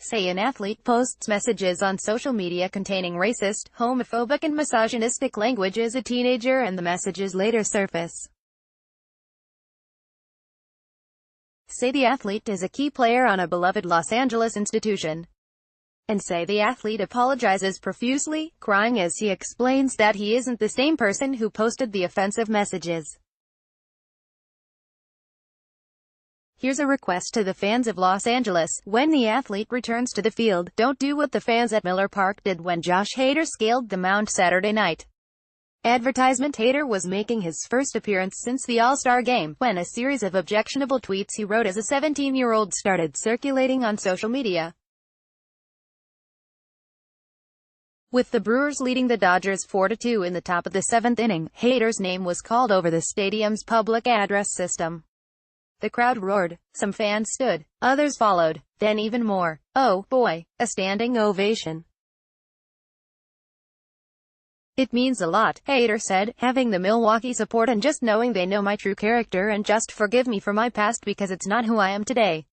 Say an athlete posts messages on social media containing racist, homophobic and misogynistic language as a teenager and the messages later surface. Say the athlete is a key player on a beloved Los Angeles institution. And say the athlete apologizes profusely, crying as he explains that he isn't the same person who posted the offensive messages. Here's a request to the fans of Los Angeles: when the athlete returns to the field, don't do what the fans at Miller Park did when Josh Hader scaled the mound Saturday night. Advertisement. Hader was making his first appearance since the All-Star game, when a series of objectionable tweets he wrote as a 17-year-old started circulating on social media. With the Brewers leading the Dodgers 4-2 in the top of the seventh inning, Hader's name was called over the stadium's public address system. The crowd roared, some fans stood, others followed, then even more. Oh, boy, a standing ovation. "It means a lot," Hader said, "having the Milwaukee support and just knowing they know my true character and just forgive me for my past because it's not who I am today."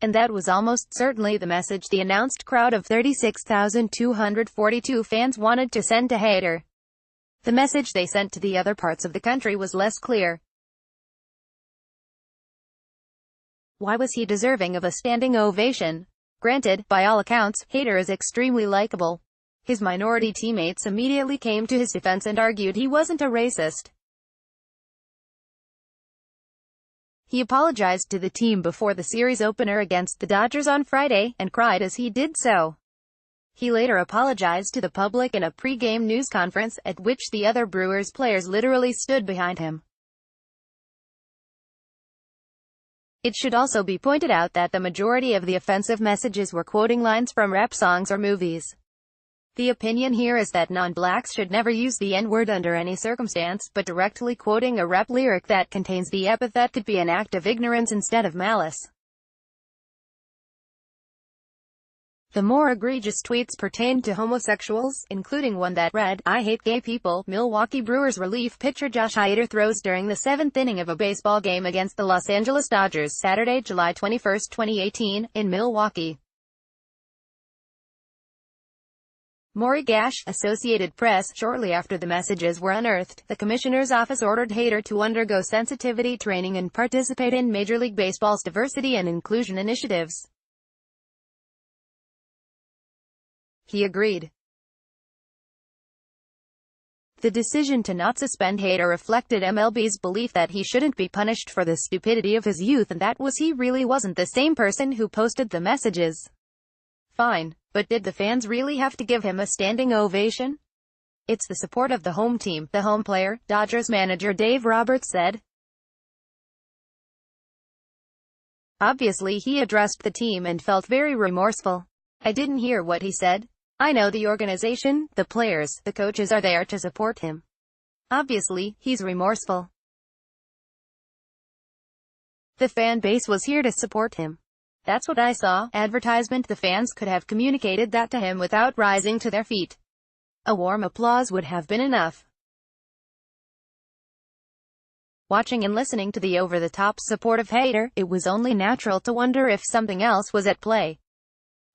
And that was almost certainly the message the announced crowd of 36,242 fans wanted to send to Hader. The message they sent to the other parts of the country was less clear. Why was he deserving of a standing ovation? Granted, by all accounts, Hader is extremely likable. His minority teammates immediately came to his defense and argued he wasn't a racist. He apologized to the team before the series opener against the Dodgers on Friday, and cried as he did so. He later apologized to the public in a pre-game news conference, at which the other Brewers players literally stood behind him. It should also be pointed out that the majority of the offensive messages were quoting lines from rap songs or movies. The opinion here is that non-blacks should never use the N-word under any circumstance, but directly quoting a rap lyric that contains the epithet could be an act of ignorance instead of malice. The more egregious tweets pertained to homosexuals, including one that read, "I hate gay people." Milwaukee Brewers relief pitcher Josh Hader throws during the seventh inning of a baseball game against the Los Angeles Dodgers Saturday, July 21, 2018, in Milwaukee. Maury Gash, Associated Press. Shortly after the messages were unearthed, the commissioner's office ordered Hader to undergo sensitivity training and participate in Major League Baseball's diversity and inclusion initiatives. He agreed. The decision to not suspend Hader reflected MLB's belief that he shouldn't be punished for the stupidity of his youth and that he really wasn't the same person who posted the messages. Fine, but did the fans really have to give him a standing ovation? "It's the support of the home team," the home player, Dodgers manager Dave Roberts said. Obviously he addressed the team and felt very remorseful. "I didn't hear what he said. I know the organization, the players, the coaches are there to support him. Obviously, he's remorseful. The fan base was here to support him. That's what I saw." Advertisement. The fans could have communicated that to him without rising to their feet. A warm applause would have been enough. Watching and listening to the over-the-top support of Hader, it was only natural to wonder if something else was at play.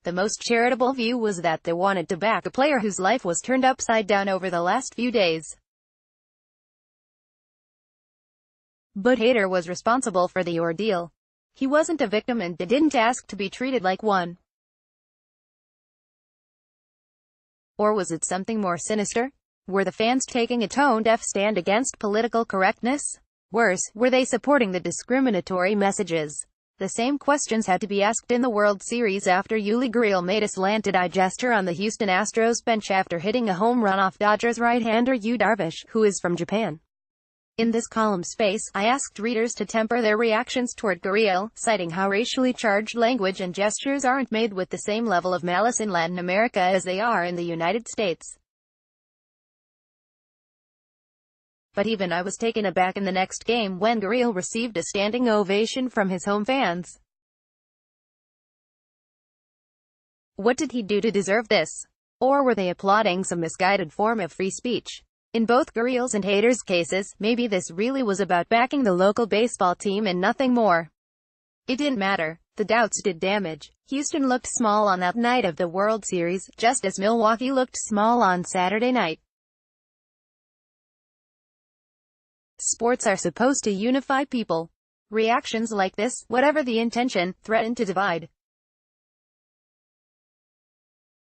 The most charitable view was that they wanted to back a player whose life was turned upside down over the last few days. But Hader was responsible for the ordeal. He wasn't a victim and didn't ask to be treated like one. Or was it something more sinister? Were the fans taking a tone-deaf stand against political correctness? Worse, were they supporting the discriminatory messages? The same questions had to be asked in the World Series after Yuli Gurriel made a slanted-eye gesture on the Houston Astros bench after hitting a home run off Dodgers right-hander Yu Darvish, who is from Japan. In this column space, I asked readers to temper their reactions toward Gurriel, citing how racially charged language and gestures aren't made with the same level of malice in Latin America as they are in the United States. But even I was taken aback in the next game when Gurriel received a standing ovation from his home fans. What did he do to deserve this? Or were they applauding some misguided form of free speech? In both Gurriel's and Hader's cases, maybe this really was about backing the local baseball team and nothing more. It didn't matter. The doubts did damage. Houston looked small on that night of the World Series, just as Milwaukee looked small on Saturday night. Sports are supposed to unify people. Reactions like this, whatever the intention, threaten to divide.